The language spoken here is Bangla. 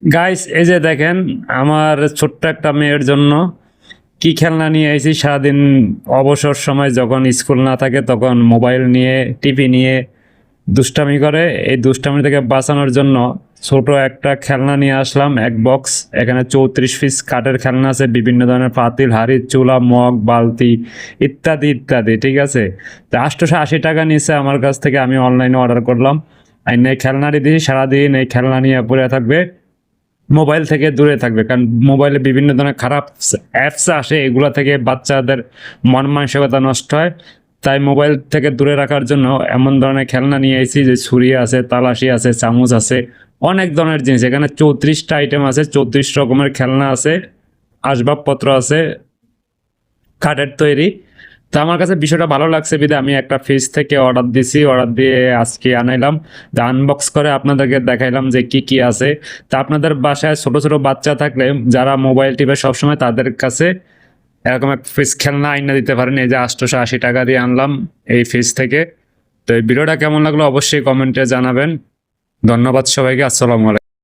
গাইস, এই যে দেখেন, আমার ছোট্ট একটা মেয়ের জন্য কি খেলনা নিয়ে আইছি। সারাদিন অবসর সময় যখন স্কুল না থাকে তখন মোবাইল নিয়ে, টিভি নিয়ে দুষ্টামি করে। এই দুষ্টামি থেকে বাঁচানোর জন্য ছোট একটা খেলনা নিয়ে আসলাম, এক বক্স। এখানে 34 পিস কাঠের খেলনা আছে, বিভিন্ন ধরনের পাতিল, হাঁড়ি, চুলা, মগ, বালতি ইত্যাদি ইত্যাদি। ঠিক আছে, তো 880 টাকা নিচে আমার কাছ থেকে, আমি অনলাইনে অর্ডার করলাম। আর এই খেলনাটি দিয়ে সারাদিন এই খেলনা নিয়ে পড়ে থাকবে, মোবাইল থেকে দূরে থাকবে। কারণ মোবাইলে বিভিন্ন ধরনের খারাপ অ্যাপস আসে, এগুলো থেকে বাচ্চাদের মন মানসিকতা নষ্ট হয়। তাই মোবাইল থেকে দূরে রাখার জন্য এমন ধরনের খেলনা নিয়ে এসেছি, যে ছুরি আছে, তালাশি আছে, চামচ আছে, অনেক ধরনের জিনিস। এখানে 34টা আইটেম আছে, 34 রকমের খেলনা আছে, আসবাবপত্র আছে কাঠের তৈরি। তো আমার কাছে বিষয়টা ভালো লাগছে বিধে আমি একটা ফ্রিজ থেকে অর্ডার দিছি, অর্ডার দিয়ে আজকে আনাইলাম। তা আনবক্স করে আপনাদেরকে দেখাইলাম যে কি কি আছে। তা আপনাদের বাসায় ছোট ছোট বাচ্চা থাকলে, যারা মোবাইল টিপে সবসময়, তাদের কাছে এরকম এক ফ্রিজ খেলনা আইনা দিতে পারেন। এই যে 880 টাকা দিয়ে আনলাম এই ফ্রিজ থেকে। তো এই ভিডিওটা কেমন লাগলো অবশ্যই কমেন্টে জানাবেন। ধন্যবাদ সবাইকে। আসসালামু আলাইকুম।